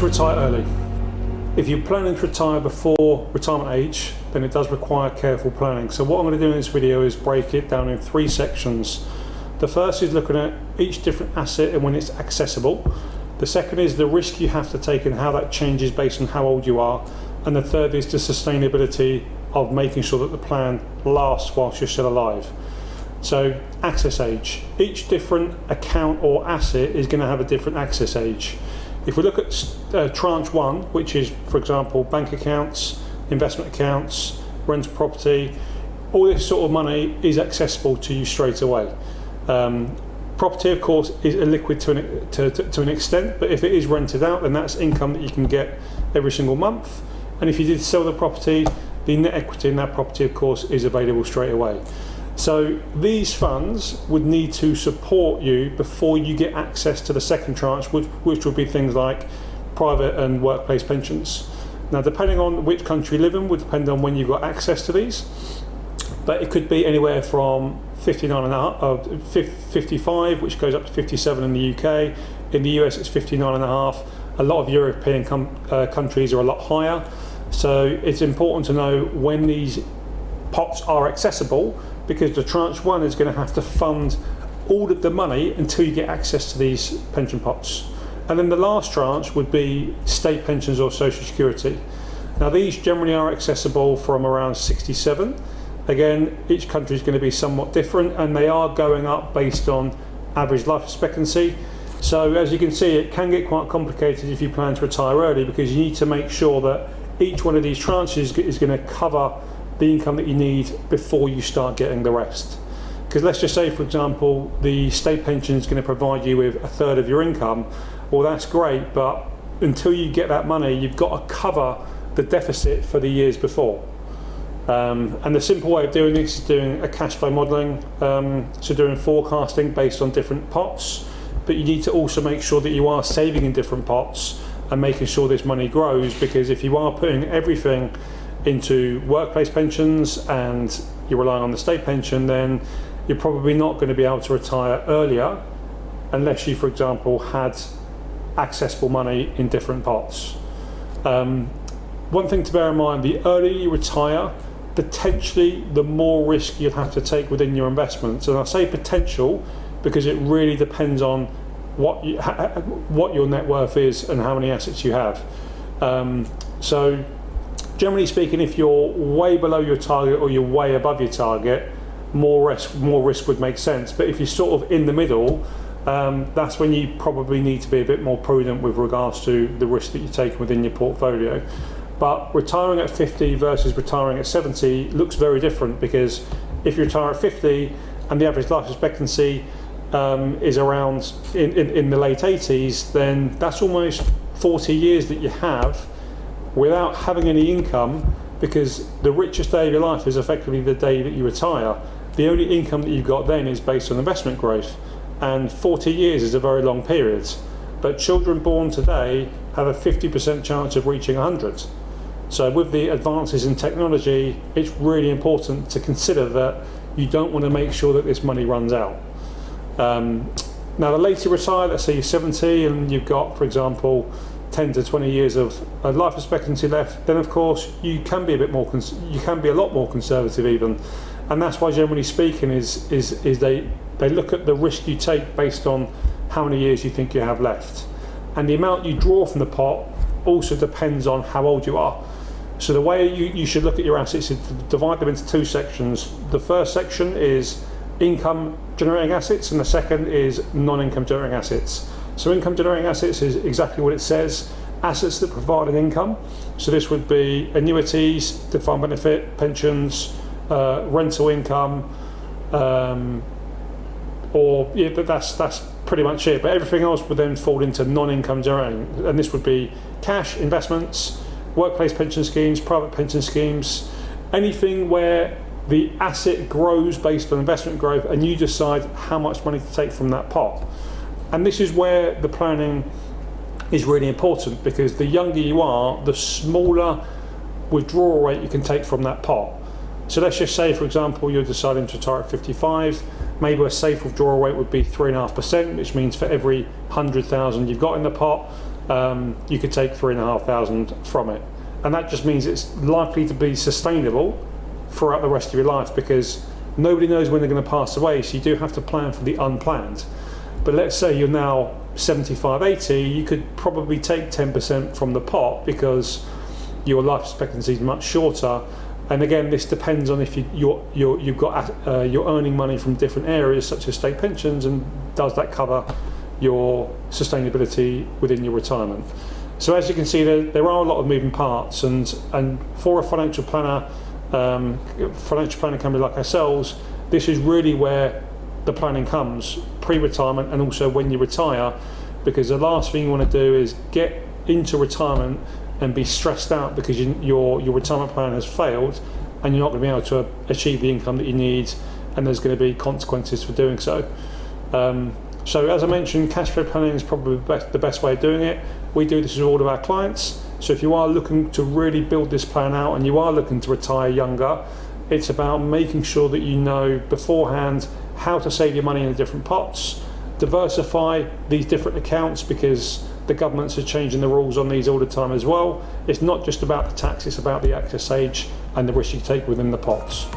to retire early. If you're planning to retire before retirement age, then it does require careful planning. So what I'm going to do in this video is break it down in 3 sections. The first is looking at each different asset and when it's accessible. The second is the risk you have to take and how that changes based on how old you are. And the third is the sustainability of making sure that the plan lasts whilst you're still alive. So access age. Each different account or asset is going to have a different access age. If we look at tranche 1, which is, for example, bank accounts, investment accounts, rental property, all this sort of money is accessible to you straight away. Property, of course, is illiquid to an extent, but if it is rented out, then that's income that you can get every single month. And if you did sell the property, the net equity in that property, of course, is available straight away. So these funds would need to support you before you get access to the second tranche, which would be things like private and workplace pensions. Now, depending on which country you live in, would depend on when you've got access to these, but it could be anywhere from 55, which goes up to 57 in the UK. In the US, it's 59.5. A lot of European countries are a lot higher. So it's important to know when these pots are accessible, because the tranche 1 is going to have to fund all of the money until you get access to these pension pots. And then the last tranche would be state pensions or social security. Now these generally are accessible from around 67. Again, each country is going to be somewhat different, and they are going up based on average life expectancy. So as you can see, it can get quite complicated if you plan to retire early, because you need to make sure that each one of these tranches is going to cover the income that you need before you start getting the rest. Because let's just say, for example, the state pension is going to provide you with 1/3 of your income. Well, that's great, but until you get that money, you've got to cover the deficit for the years before. And the simple way of doing this is doing a cash flow modelling, so doing forecasting based on different pots, but you need to also make sure that you are saving in different pots and making sure this money grows, because if you are putting everything into workplace pensions and you're relying on the state pension, then you're probably not going to be able to retire earlier unless you, for example, had accessible money in different pots. One thing to bear in mind, the earlier you retire, potentially the more risk you'll have to take within your investments. And I say potential because it really depends on what your net worth is and how many assets you have. So generally speaking, if you're way below your target or you're way above your target, more risk would make sense. But if you're sort of in the middle, that's when you probably need to be a bit more prudent with regards to the risk that you take within your portfolio. But retiring at 50 versus retiring at 70 looks very different, because if you retire at 50 and the average life expectancy is around in the late 80s, then that's almost 40 years that you have without having any income, because the richest day of your life is effectively the day that you retire. The only income that you've got then is based on investment growth, and 40 years is a very long period. But children born today have a 50% chance of reaching 100. So with the advances in technology, it's really important to consider that you don't want to make sure that this money runs out. Now the later you retire, let's say you're 70 and you've got, for example, 10 to 20 years of life expectancy left, then of course you can be a bit more, you can be a lot more conservative even, and that's why, generally speaking, is they look at the risk you take based on how many years you think you have left, and the amount you draw from the pot also depends on how old you are. So the way you should look at your assets is to divide them into 2 sections. The first section is income generating assets, and the second is non-income generating assets. So income generating assets is exactly what it says, assets that provide an income. So this would be annuities, defined benefit, pensions, rental income, but that's pretty much it. But everything else would then fall into non-income generating, and this would be cash, investments, workplace pension schemes, private pension schemes, anything where the asset grows based on investment growth and you decide how much money to take from that pot. And this is where the planning is really important, because the younger you are, the smaller withdrawal rate you can take from that pot. So let's just say, for example, you're deciding to retire at 55, maybe a safe withdrawal rate would be 3.5%, which means for every 100,000 you've got in the pot, you could take 3,500 from it. And that just means it's likely to be sustainable throughout the rest of your life, because nobody knows when they're going to pass away, so you do have to plan for the unplanned. But let's say you're now 75, 80, you could probably take 10% from the pot because your life expectancy is much shorter. And again, this depends on if you're earning money from different areas such as state pensions, and does that cover your sustainability within your retirement. So as you can see, there are a lot of moving parts, and for a financial planner company like ourselves, this is really where the planning comes, pre-retirement and also when you retire, because the last thing you want to do is get into retirement and be stressed out because your retirement plan has failed and you're not going to be able to achieve the income that you need, and there's going to be consequences for doing so. So as I mentioned, cash flow planning is probably the best way of doing it. We do this with all of our clients. So if you are looking to really build this plan out and you are looking to retire younger, it's about making sure that you know beforehand how to save your money in the different pots, diversify these different accounts, because the governments are changing the rules on these all the time as well. It's not just about the tax, it's about the access age and the risk you take within the pots.